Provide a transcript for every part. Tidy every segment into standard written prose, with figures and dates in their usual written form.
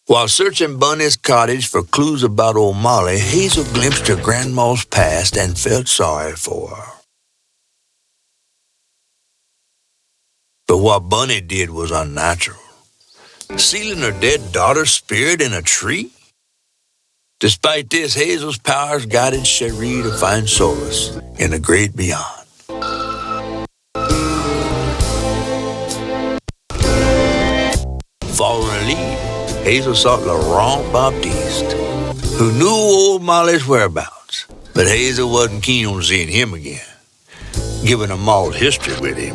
While searching Bunny's cottage for clues about old Molly, Hazel glimpsed her grandma's past and felt sorry for her. But what Bunny did was unnatural. Sealing her dead daughter's spirit in a tree? Despite this, Hazel's powers guided Cherie to find solace in the great beyond. Following a lead, Hazel sought Laurent Baptiste, who knew old Molly's whereabouts, but Hazel wasn't keen on seeing him again, given a mauled history with him.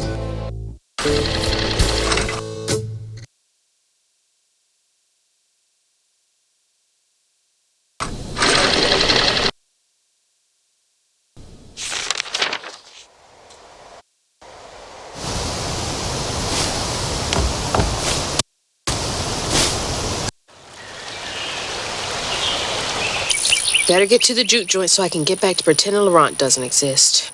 Better get to the juke joint so I can get back to pretending Laurent doesn't exist.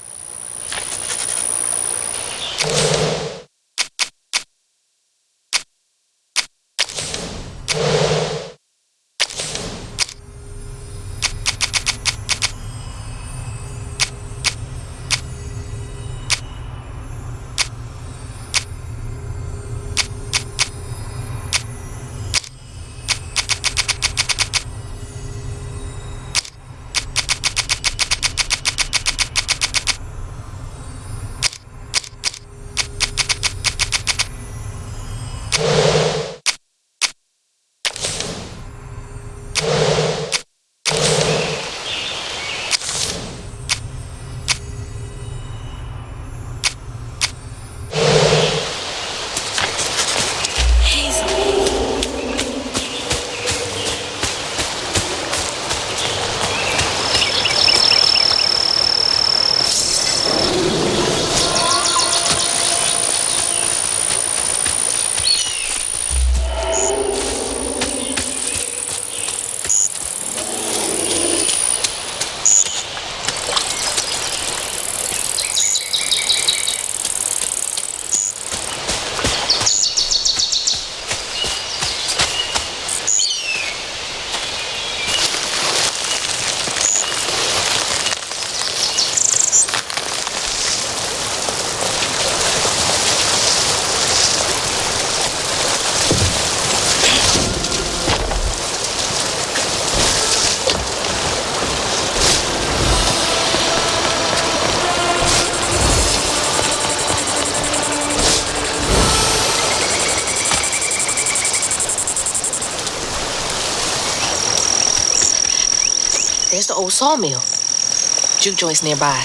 There's the old sawmill. Juke joint's nearby.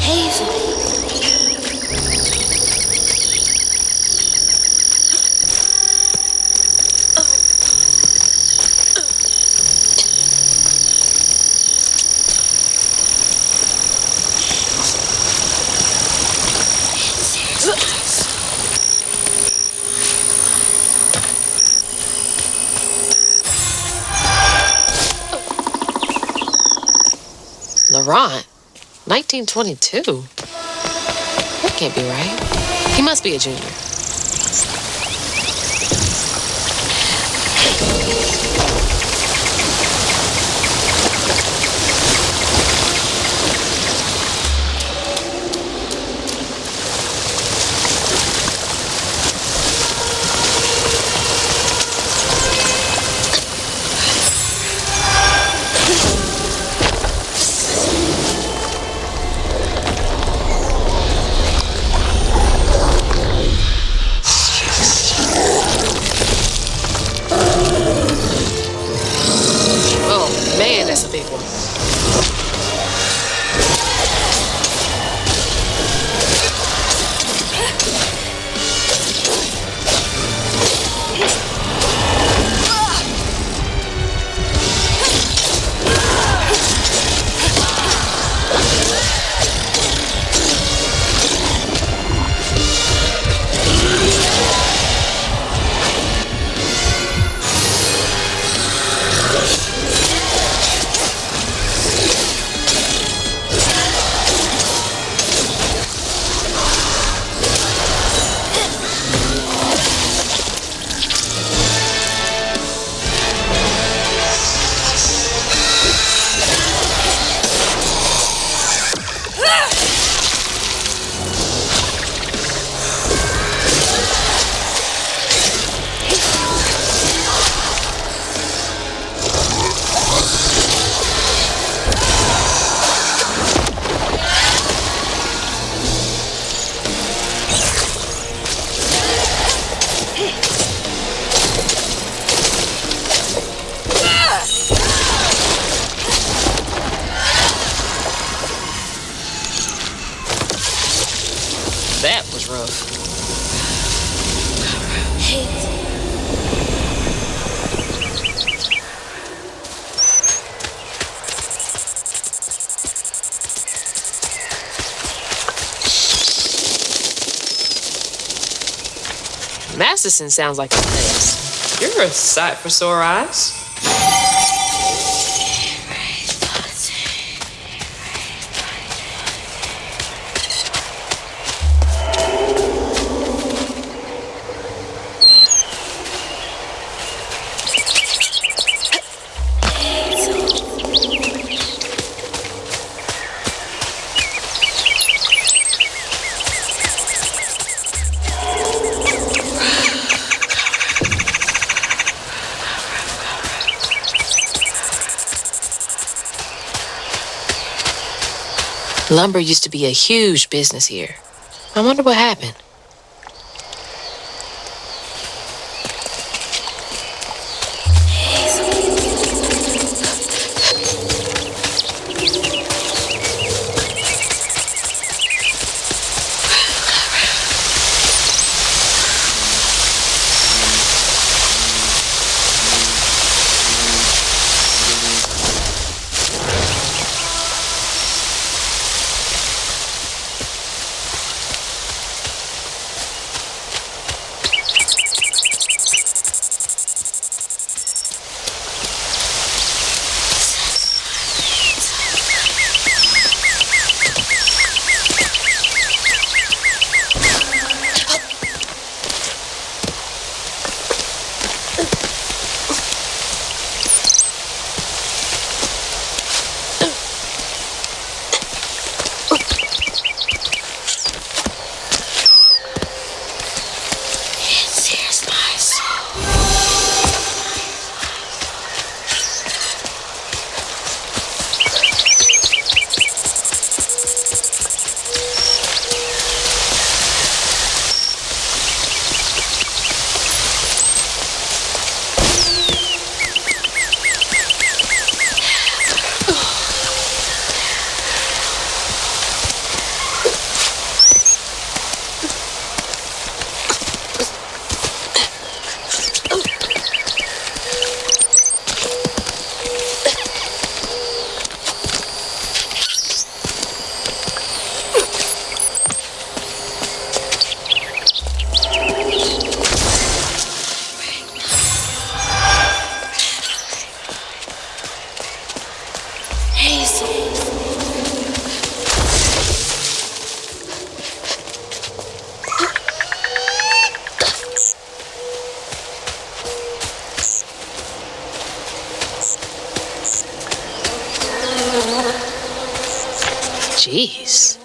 Hazel. Laurent? 1922? That can't be right. He must be a junior. Man, that's a big one. of. Masterson sounds like a place. You're a sight for sore eyes. Lumber used to be a huge business here. I wonder what happened. Jeez.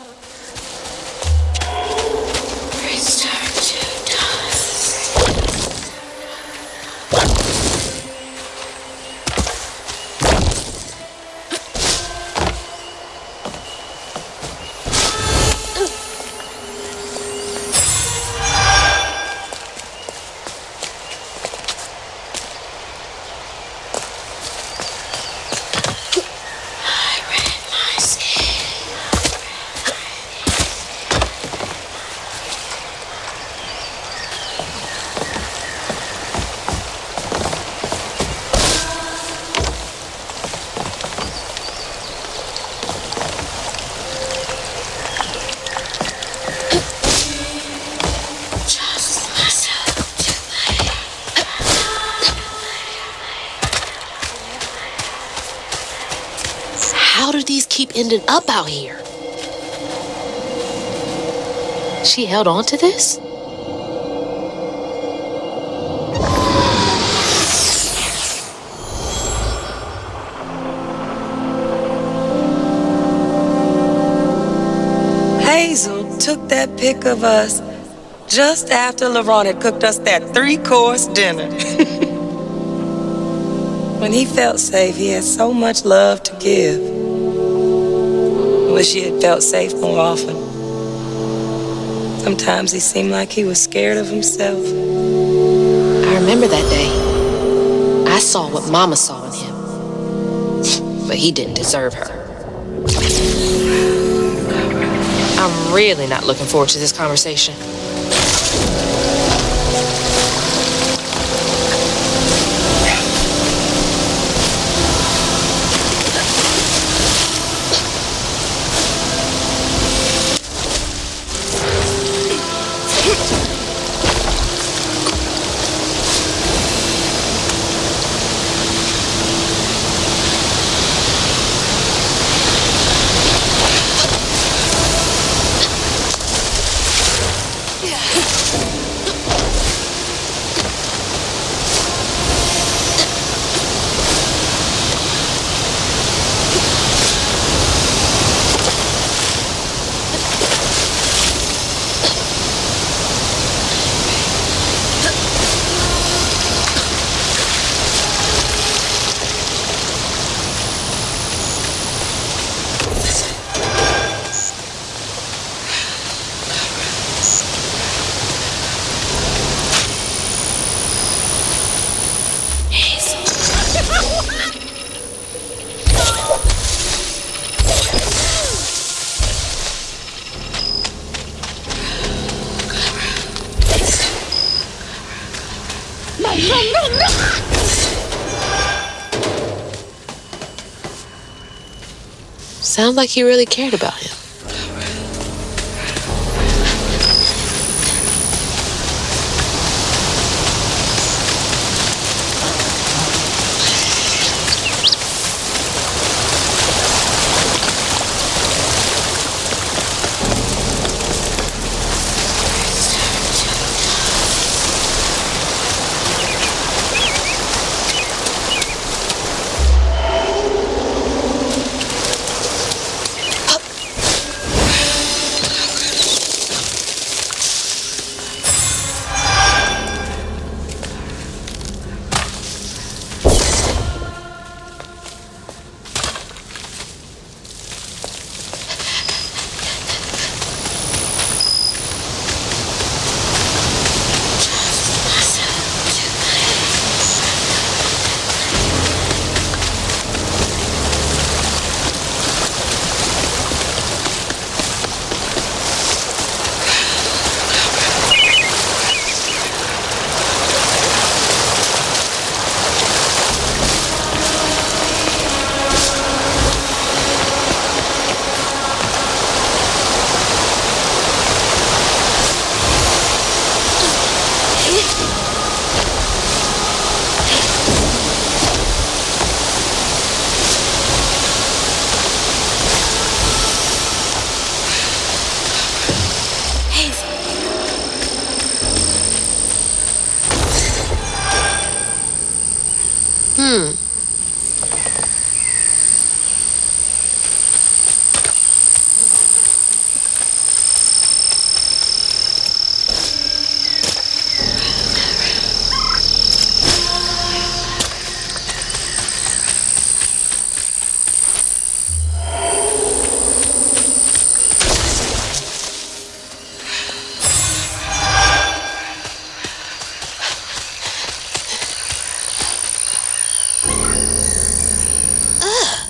How did these keep ending up out here? She held on to this? Hazel took that pic of us just after LaRon had cooked us that 3-course dinner. When he felt safe, he had so much love to give. I wish he had felt safe more often. Sometimes he seemed like he was scared of himself. I remember that day. I saw what Mama saw in him. But he didn't deserve her. I'm really not looking forward to this conversation. Sounds like he really cared about him.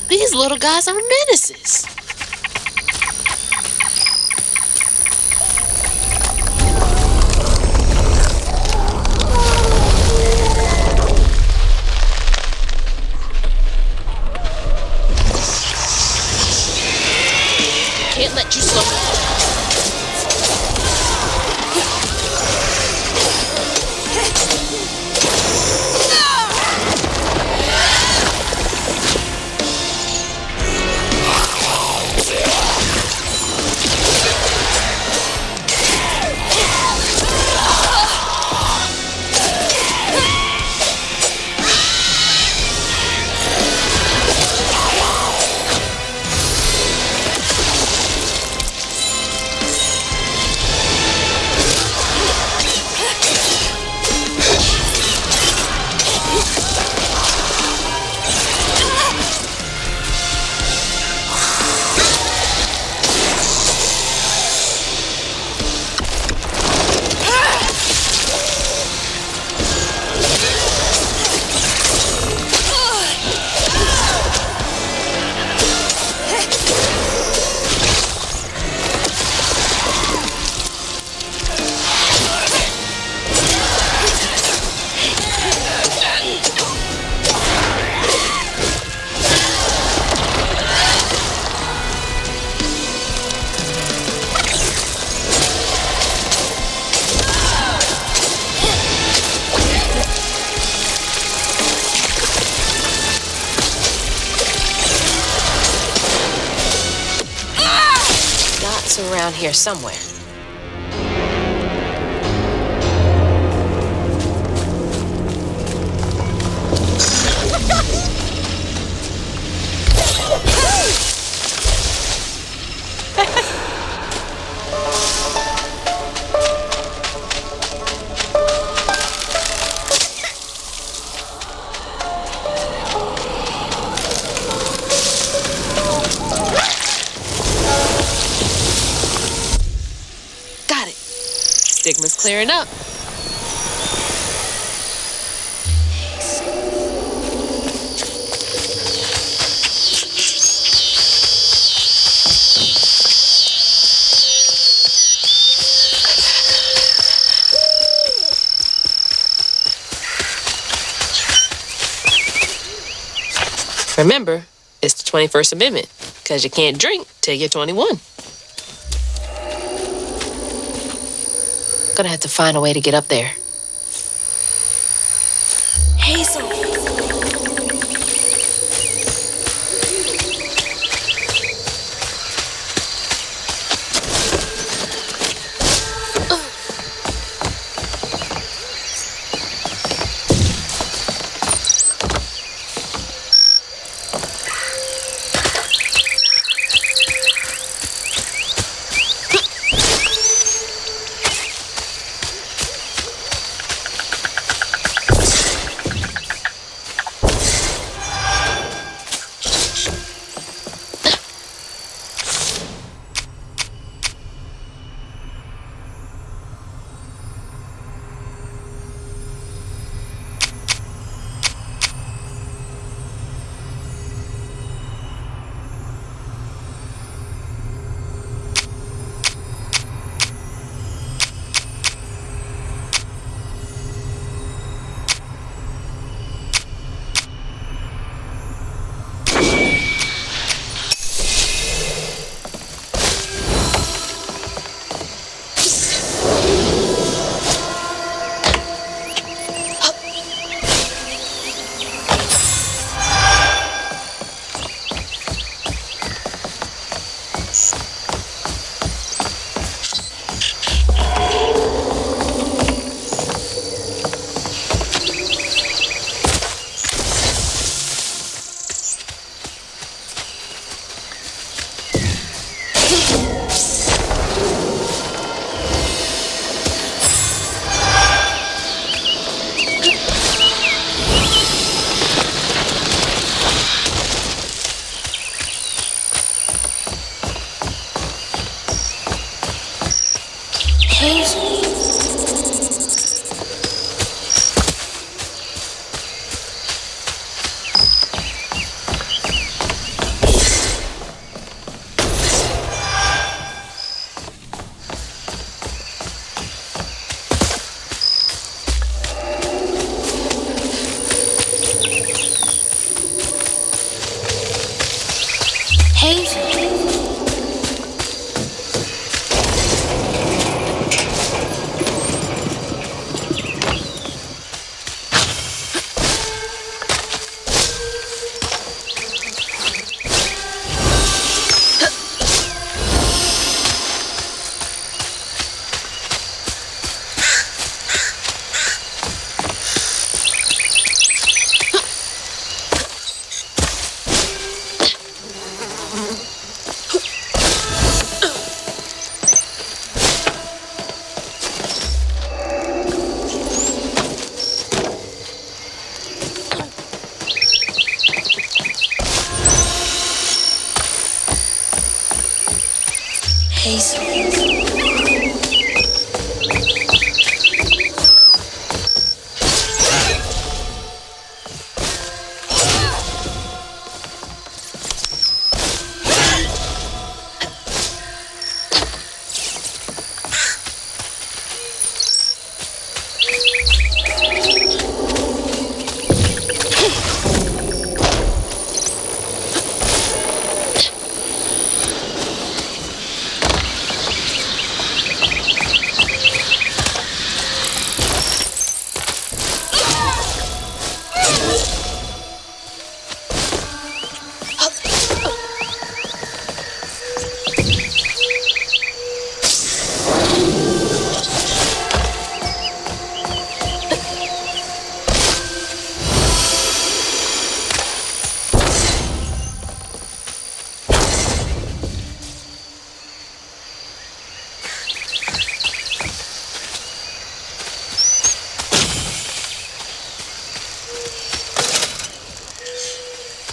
These little guys are menaces. Can't let you slow me down. down here somewhere. Stigma's clearing up. Remember, it's the 21st Amendment, because you can't drink till you're 21. Gonna have to find a way to get up there. Hazel!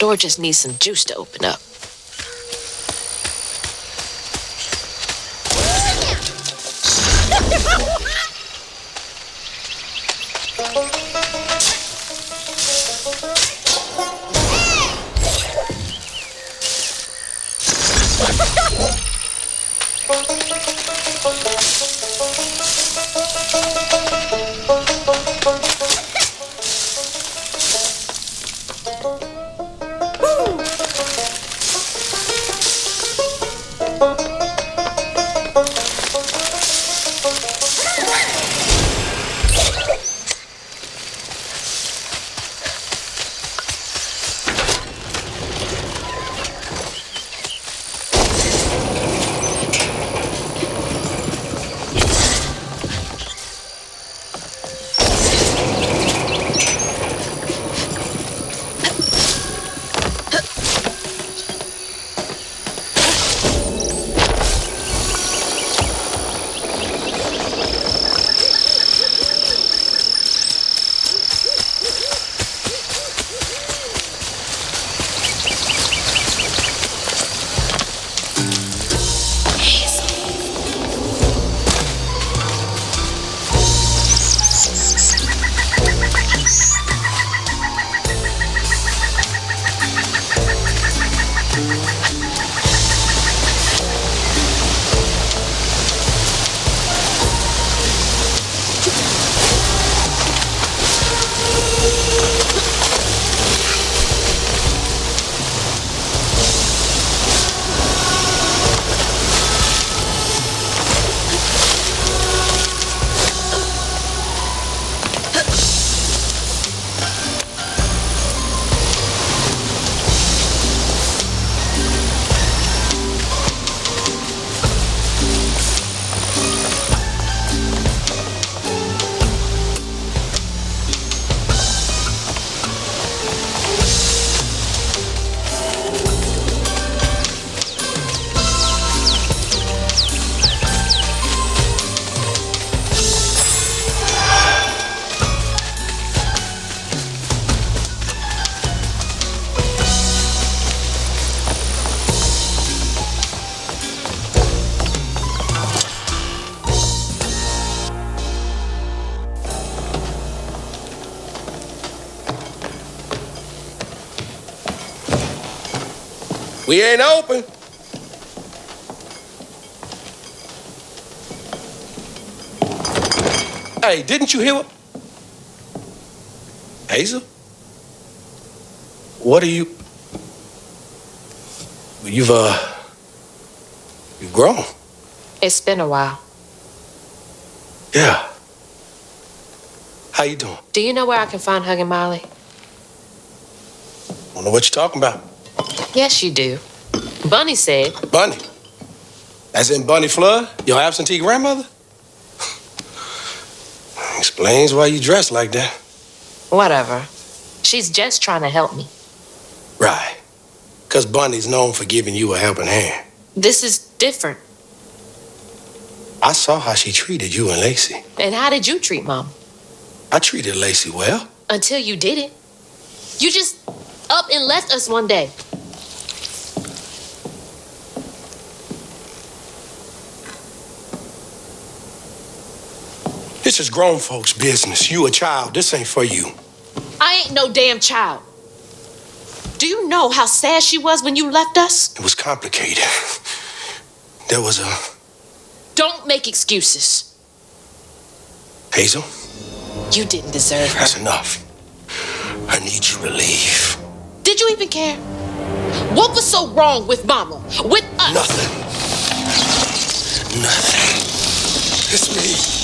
Door just needs some juice to open up. We ain't open. Hey, didn't you hear what? Hazel? What are you? You've grown. It's been a while. Yeah. How you doing? Do you know where I can find Hug and Molly? Don't know what you're talking about. Yes, you do. Bunny said. Bunny? As in Bunny Flood, your absentee grandmother? Explains why you dress like that. Whatever. She's just trying to help me. Right. Because Bunny's known for giving you a helping hand. This is different. I saw how she treated you and Lacey. And how did you treat Mom? I treated Lacey well. Until you didn't. You just up and left us one day. This is grown folks' business. You a child. This ain't for you. I ain't no damn child. Do you know how sad she was when you left us? It was complicated. There was a... Don't make excuses. Hazel? You didn't deserve her. That's enough. I need you to leave. Did you even care? What was so wrong with Mama? With us? Nothing. Nothing. It's me.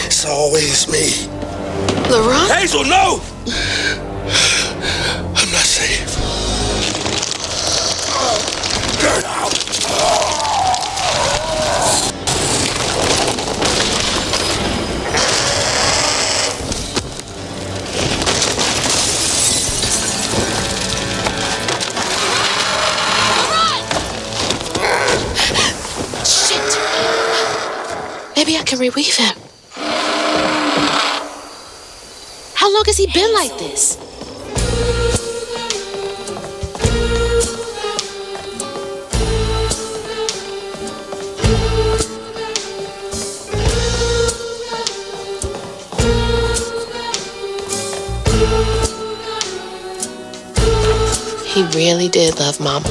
It's always me. Laurent? Hazel, no! I'm not safe. Get out. Shit. Maybe I can reweave him. How long has he been like this? He really did love Mama.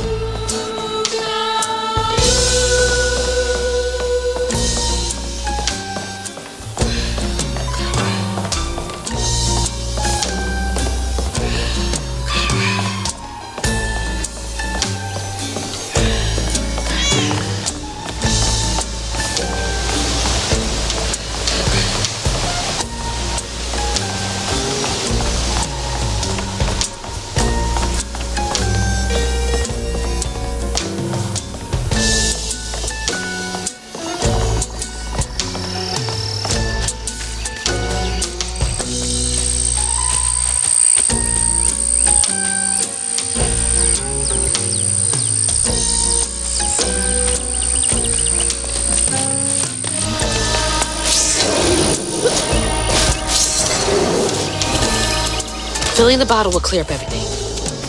Filling the bottle will clear up everything.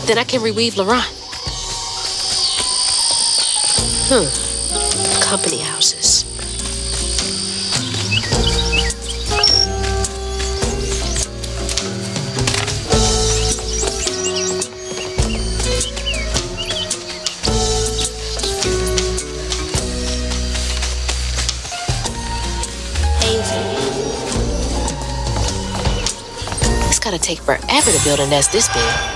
Then I can reweave Laurent. Company houses. Hazel. It's gotta take forever to build a nest this big.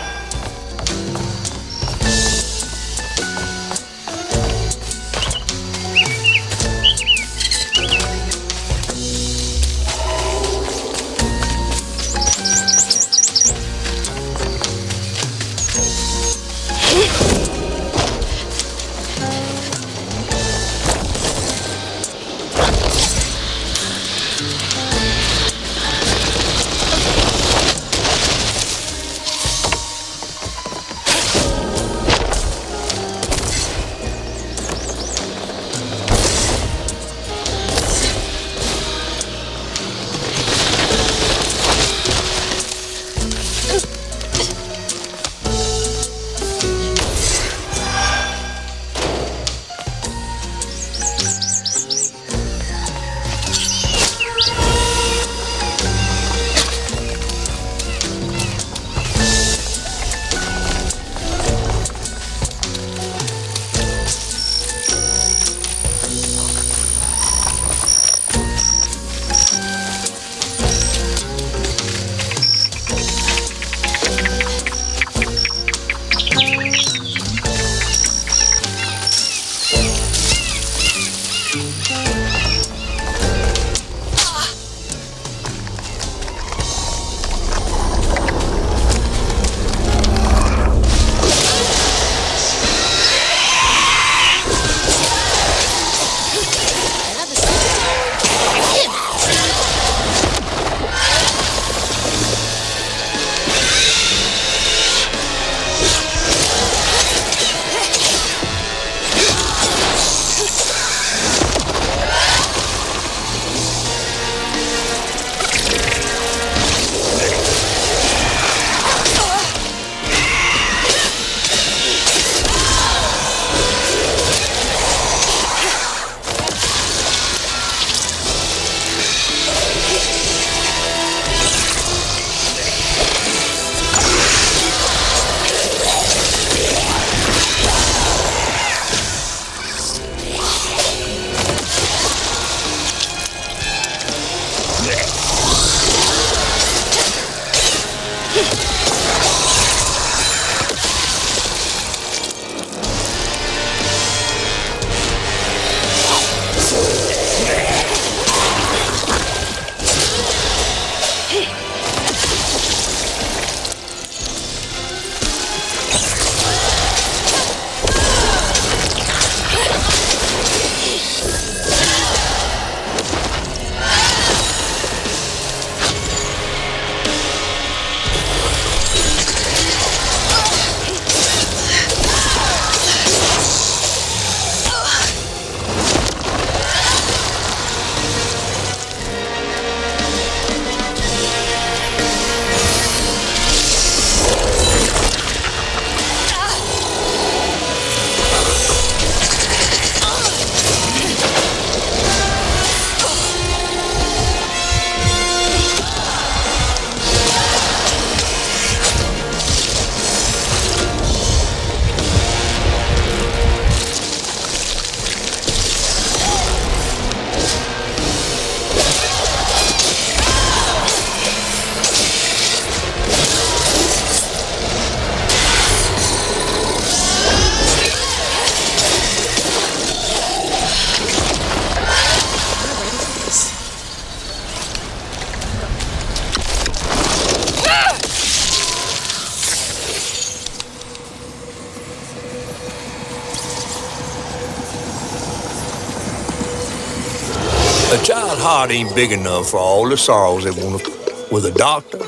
heart ain't big enough for all the sorrows they want to... With a doctor,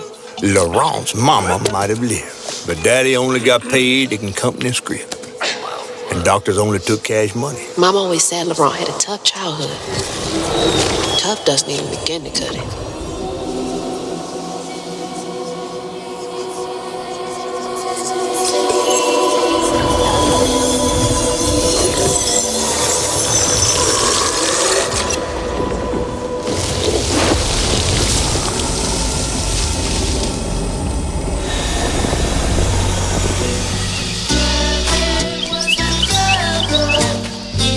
Laurent's mama might have lived. But Daddy only got paid to company script. And doctors only took cash money. Mom always said Laurent had a tough childhood. Tough doesn't even begin to cut it.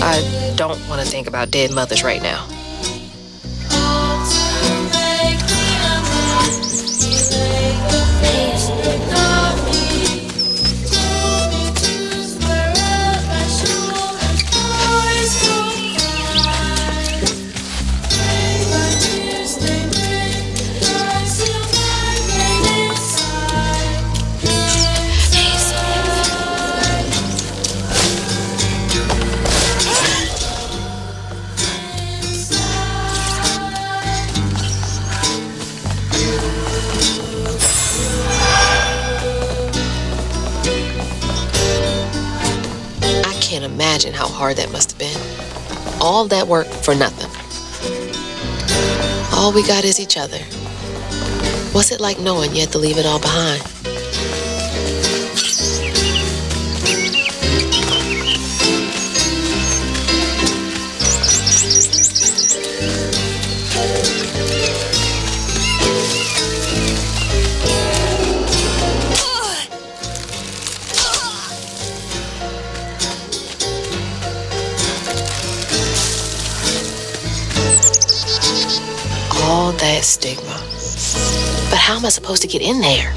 I don't want to think about dead mothers right now. Imagine how hard that must have been. All that work for nothing. All we got is each other. What's it like knowing you had to leave it all behind? All that stigma. But how am I supposed to get in there?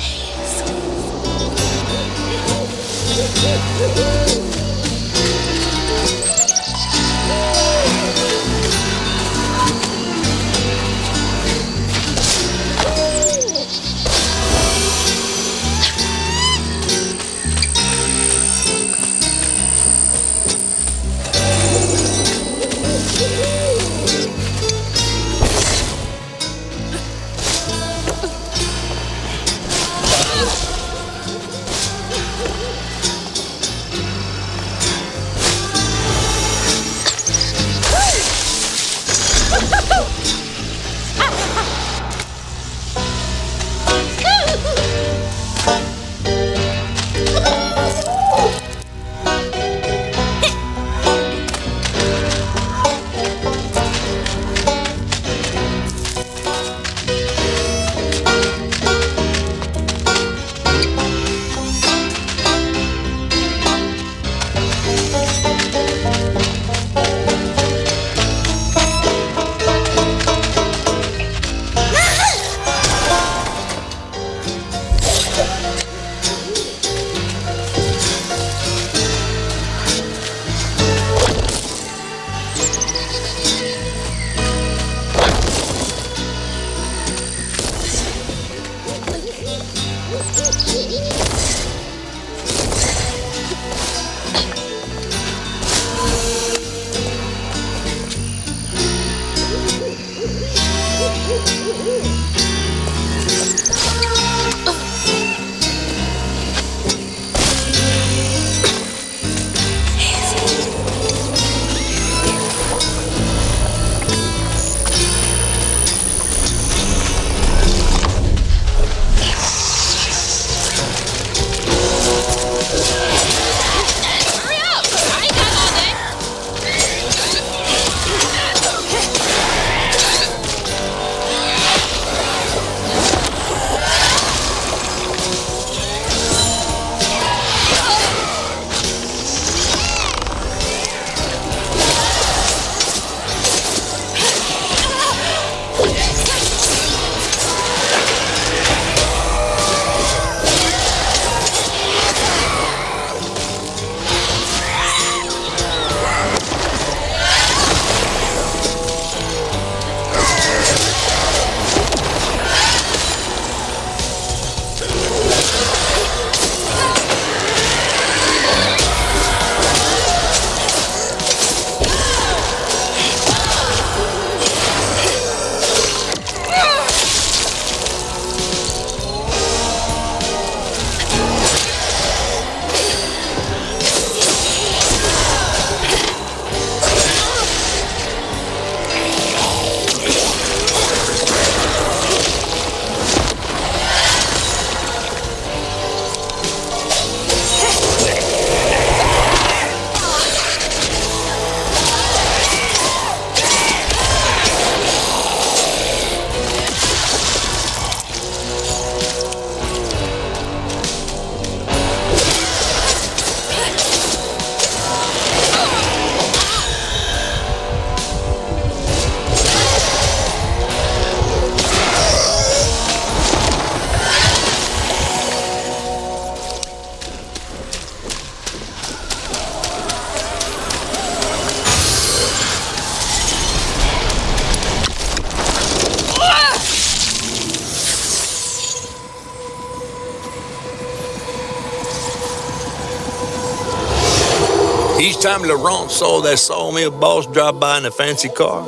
Each time Laurent saw that sawmill boss drive by in a fancy car,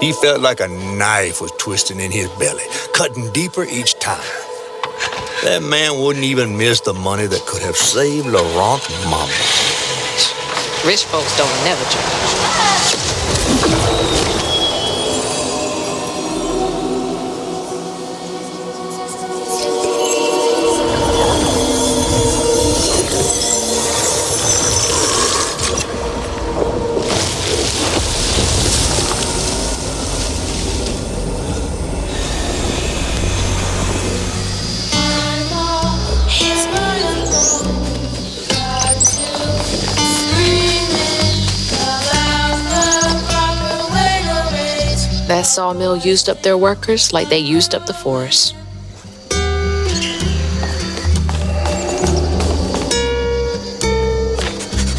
he felt like a knife was twisting in his belly, cutting deeper each time. That man wouldn't even miss the money that could have saved Laurent's mama. Rich folks don't never judge. That sawmill used up their workers like they used up the forest.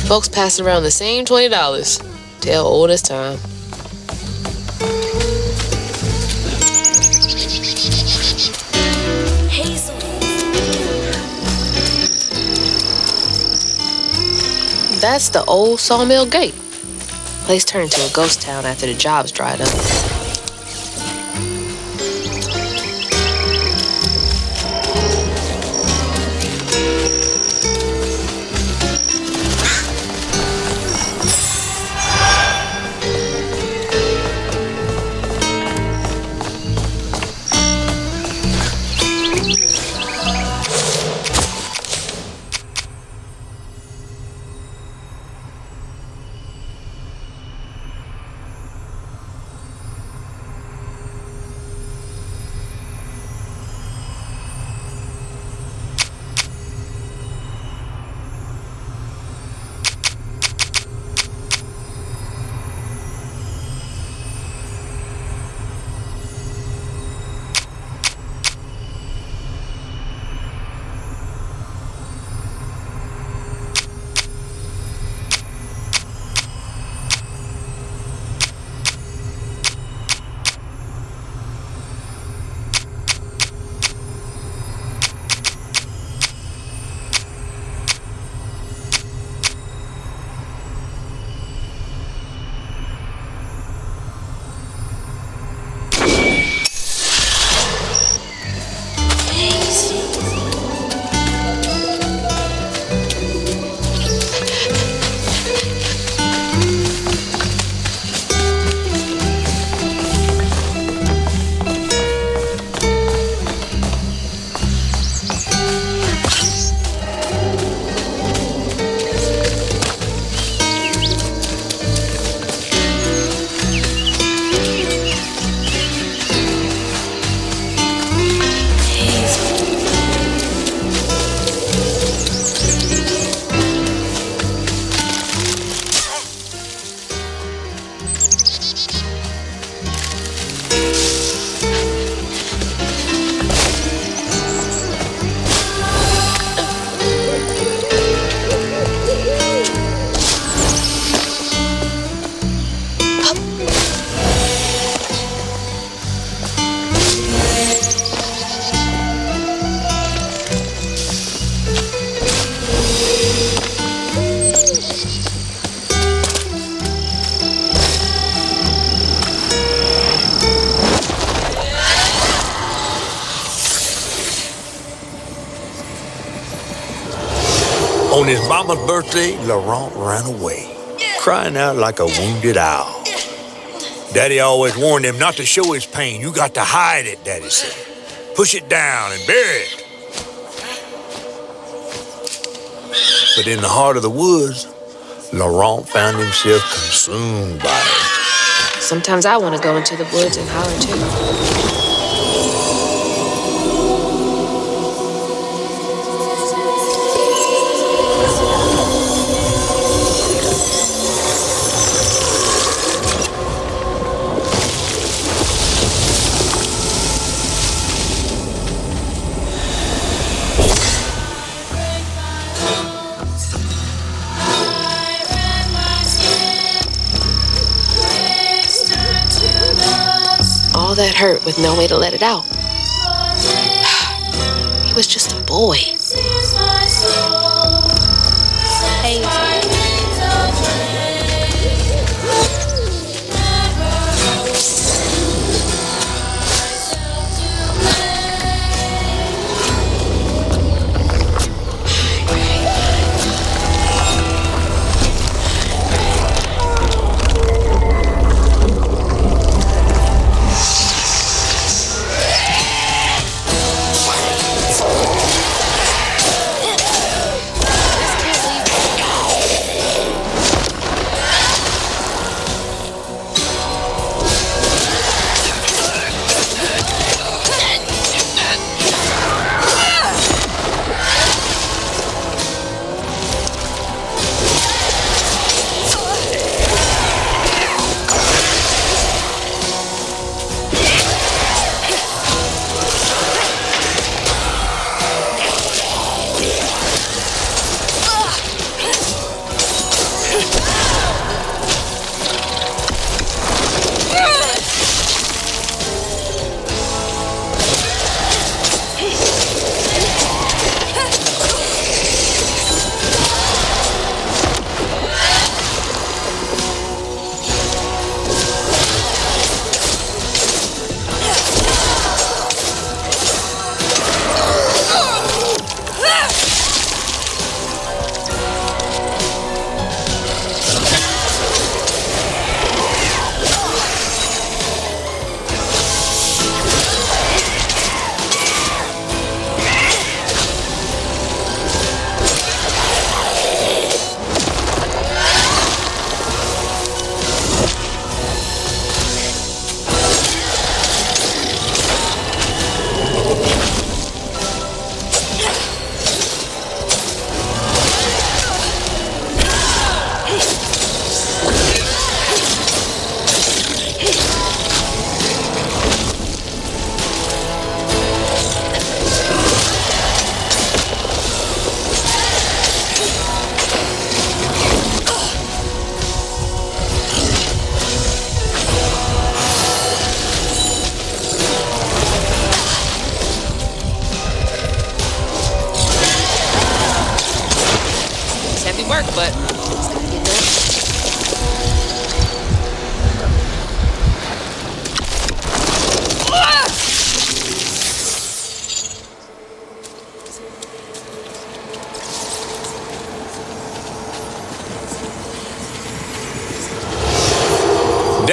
Folks passing around the same $20. Tale old as time. Hazel. That's the old sawmill gate. Place turned into a ghost town after the jobs dried up. On his mama's birthday, Laurent ran away, crying out like a wounded owl. Daddy always warned him not to show his pain. You got to hide it, Daddy said. Push it down and bury it. But in the heart of the woods, Laurent found himself consumed by it. Sometimes I want to go into the woods and holler too. All that hurt with no way to let it out. He was just a boy. Hazel.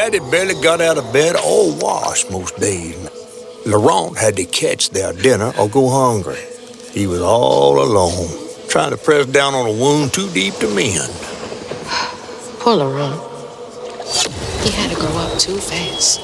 Daddy barely got out of bed or washed most days. Laurent had to catch their dinner or go hungry. He was all alone, trying to press down on a wound too deep to mend. Poor Laurent. He had to grow up too fast.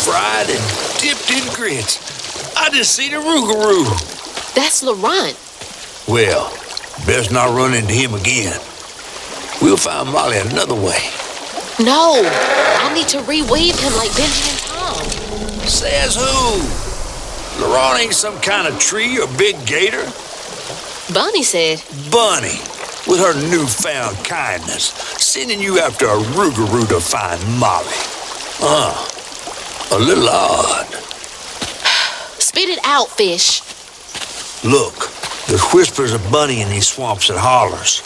Fried and dipped in grits. I just seen a rougarou. That's Laurent. Well, best not run into him again. We'll find Molly another way. No, I need to reweave him like Benji and Tom. Says who? Laurent ain't some kind of tree or big gator. Bunny said. Bunny, with her newfound kindness, sending you after a rougarou to find Molly. A little odd. Spit it out, fish. Look, there's whispers of Bunny in these swamps and hollers.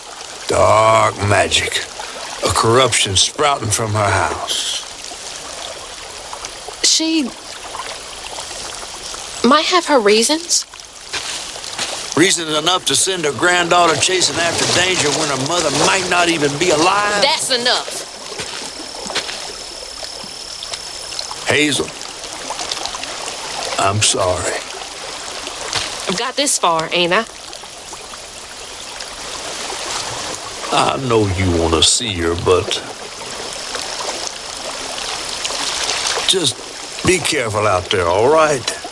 Dark magic. A corruption sprouting from her house. She might have her reasons. Reasons enough to send her granddaughter chasing after danger when her mother might not even be alive? That's enough. Hazel, I'm sorry. I've got this far, ain't I? I know you want to see her, but just be careful out there, all right?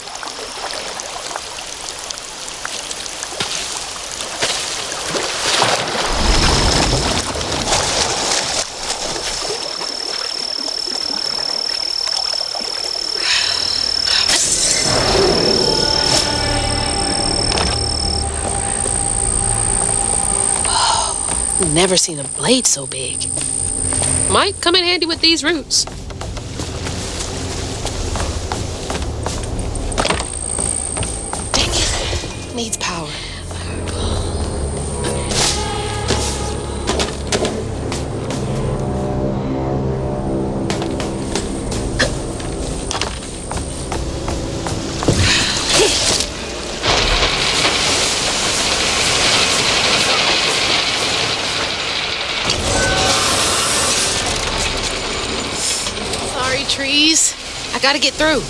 Never seen a blade so big. Might come in handy with these roots. Dang it. Needs power. Trees. I gotta get through.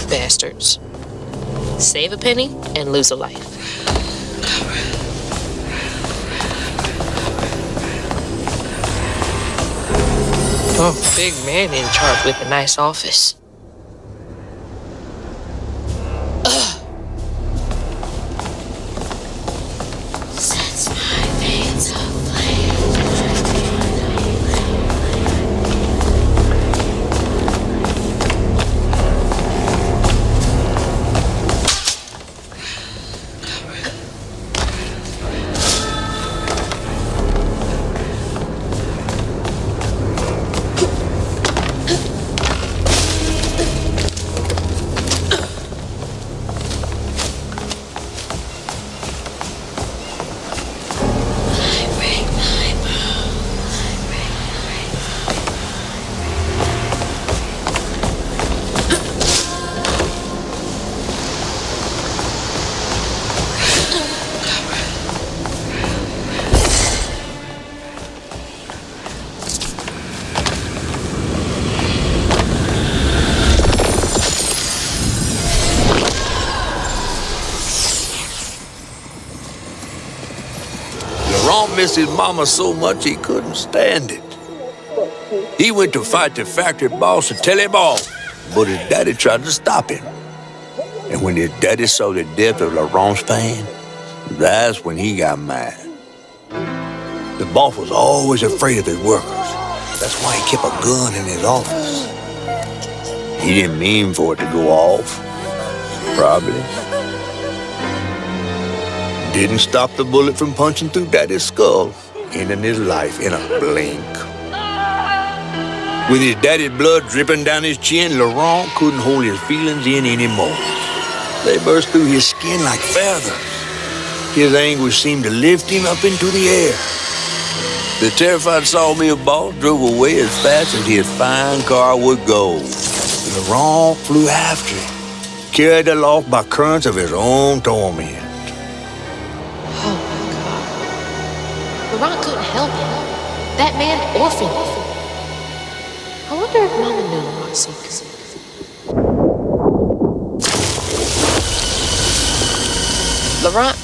Bastards. Save a penny and lose a life. Oh, big man in charge with a nice office. Sets my veins aflame. Laurent missed his mama so much he couldn't stand it. He went to fight the factory boss and tell him off, but his daddy tried to stop him. And when his daddy saw the death of Laurent's fan, that's when he got mad. The boss was always afraid of his workers. That's why he kept a gun in his office. He didn't mean for it to go off, probably. Didn't stop the bullet from punching through Daddy's skull, ending his life in a blink. With his daddy's blood dripping down his chin, Laurent couldn't hold his feelings in anymore. They burst through his skin like feathers. His anguish seemed to lift him up into the air. The terrified sawmill boss drove away as fast as his fine car would go. Laurent flew after him, carried aloft by currents of his own torment. Oh my God. Laurent couldn't help him. That man orphaned him. I wonder if Mama knew Laurent's secret. Laurent.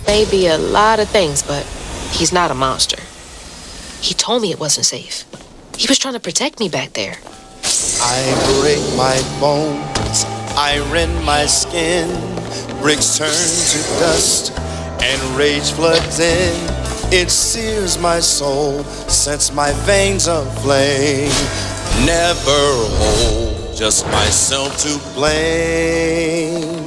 May be a lot of things, but he's not a monster. He told me it wasn't safe. He was trying to protect me back there. I break my bones, I rend my skin, bricks turn to dust, and rage floods in. It sears my soul, sets my veins aflame. Never hold, just myself to blame.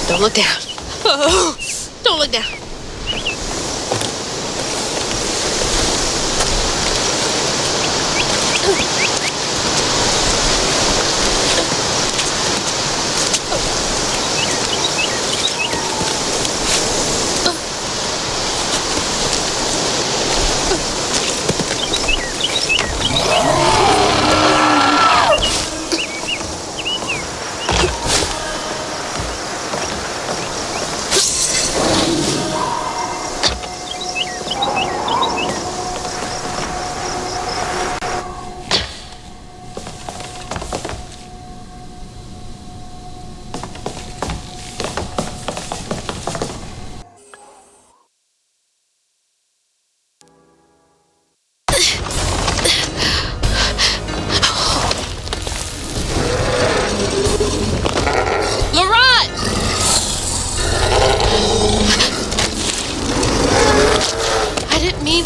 Don't look down. Oh, don't look down.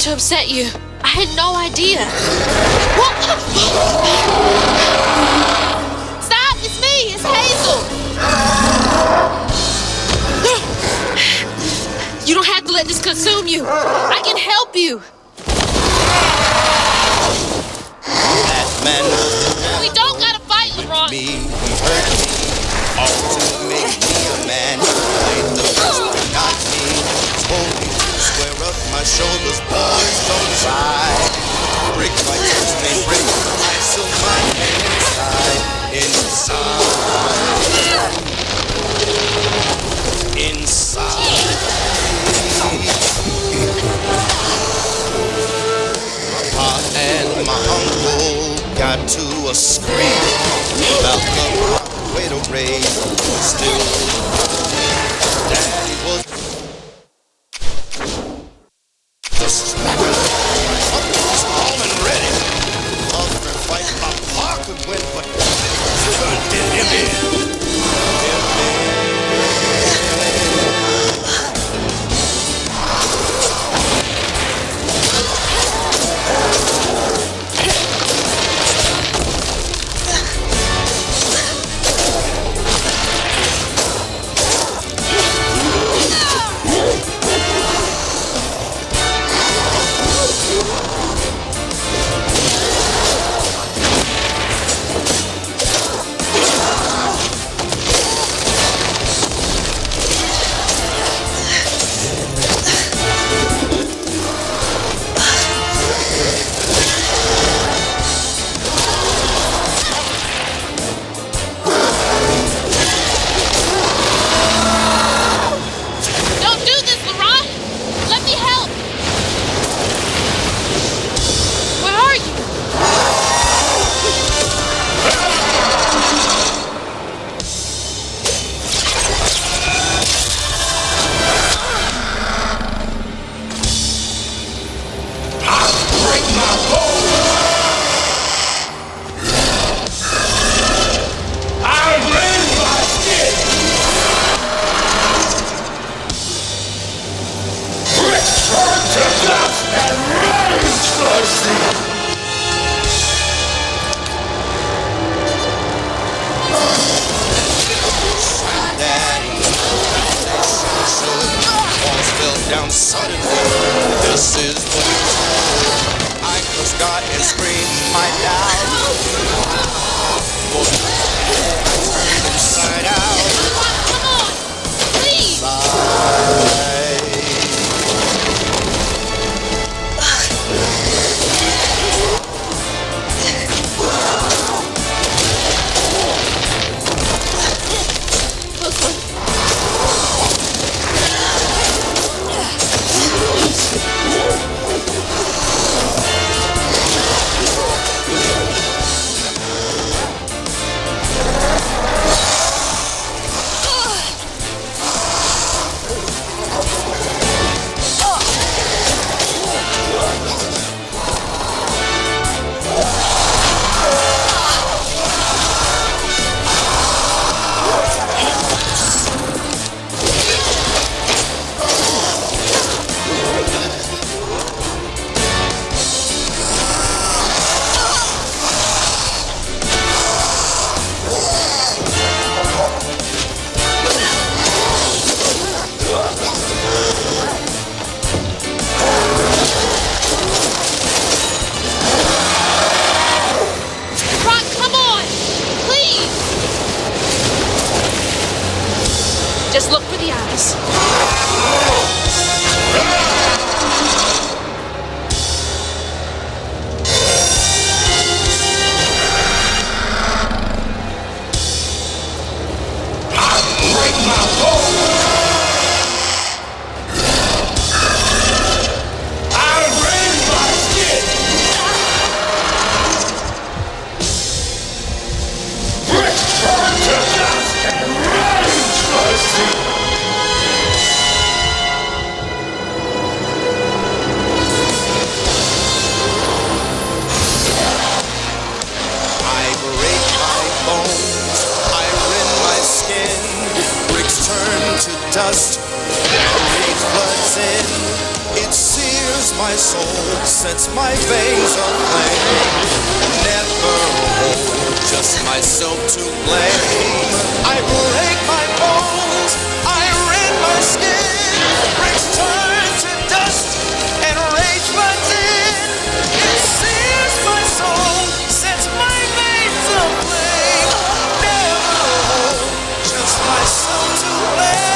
to upset you. I had no idea. Stop! It's me! It's Hazel! You don't have to let this consume you. I can help you. That man We don't gotta fight, LeBron. me, he hurt me, all to make me a man. Played the best, but not me. Told me to square up my shoulders, boys, don't try. Break my toes, they break, I still find me inside. Ma and my uncle got to a scream about the way to raise. Still, Daddy was. This is my uncle was calm and ready. Other fight my pa could win, but did him in. Down suddenly, this is the I cursed God and screamed my doubt. Turned inside out. Come on, please. Just look for the eyes. Dust, rage floods in, it sears my soul, sets my veins aflame. Never hold just myself to blame. I break my bones, I rend my skin. Bricks turn to dust and rage floods in. It sears my soul, sets my veins aflame. Never hold just myself to blame.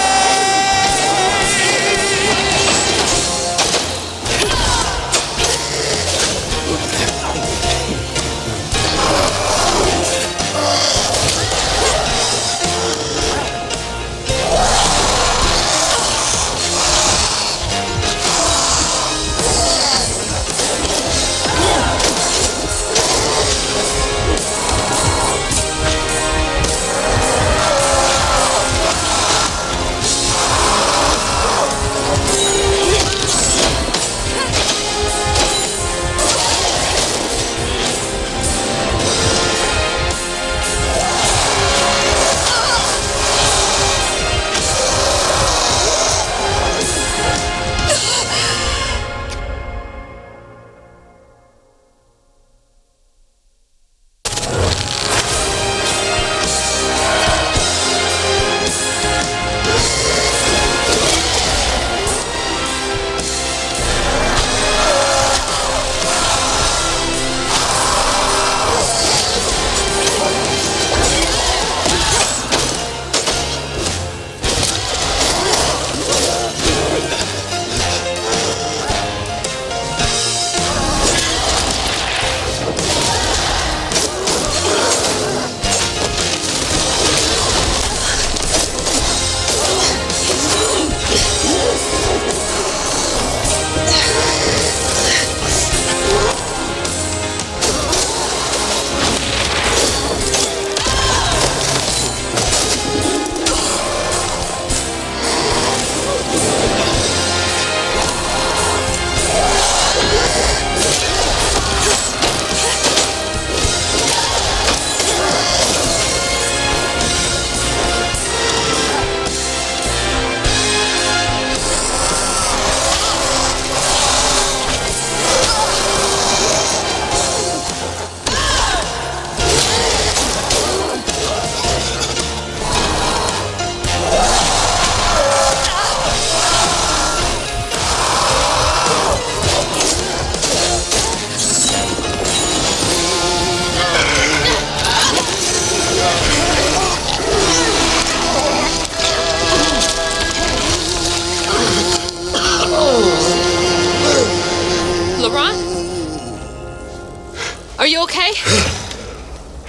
Are you okay?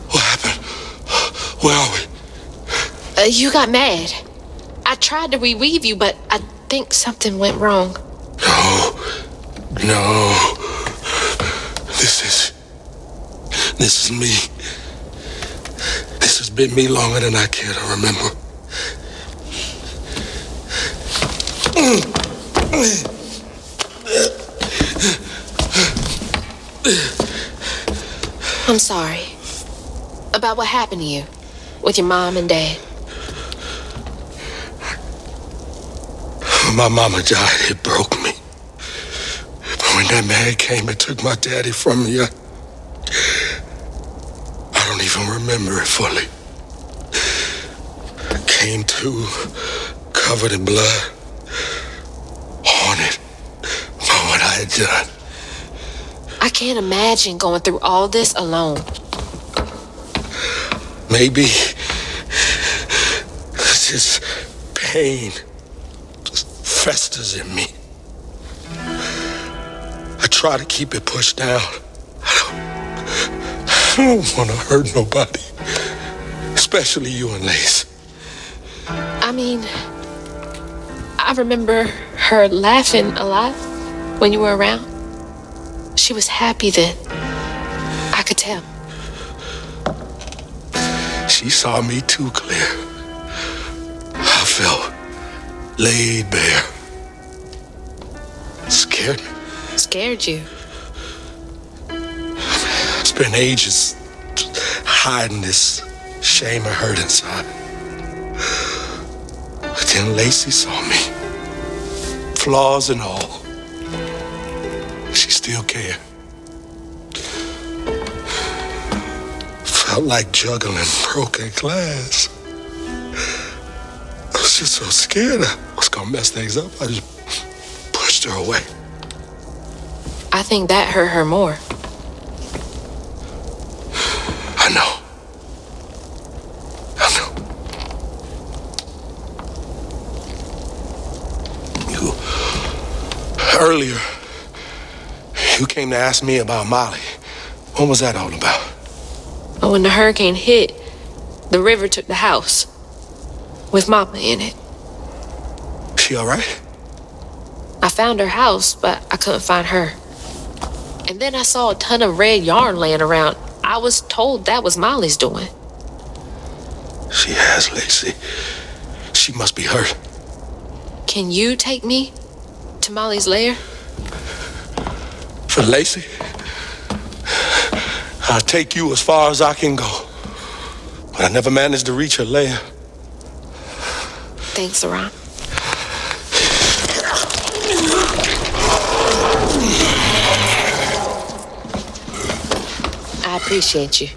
What happened? Where are we? You got mad. I tried to reweave you, but I think something went wrong. No. This is me. This has been me longer than I care to remember. I'm sorry about what happened to you with your mom and dad. When my mama died, it broke me. But when that man came and took my daddy from me, I don't even remember it fully. I came to covered in blood, haunted by what I had done. I can't imagine going through all this alone. Maybe this pain just festers in me. I try to keep it pushed down. I don't want to hurt nobody, especially you and Lace. I mean, I remember her laughing a lot when you were around. She was happy then. I could tell. She saw me too clear. I felt laid bare. Scared me. Scared you? I spent ages hiding this shame and hurt inside. But then Lacey saw me, flaws and all. She still cared. Felt like juggling broken glass. I was just so scared I was gonna mess things up. I just pushed her away. I think that hurt her more. I know. Earlier, you came to ask me about Molly. What was that all about? But when the hurricane hit, the river took the house with Mama in it. She all right? I found her house, but I couldn't find her. And then I saw a ton of red yarn laying around. I was told that was Molly's doing. She has, Lacey. She must be hurt. Can you take me to Molly's lair? For Lacey, I'll take you as far as I can go. But I never managed to reach her lair. Thanks, Ron. I appreciate you.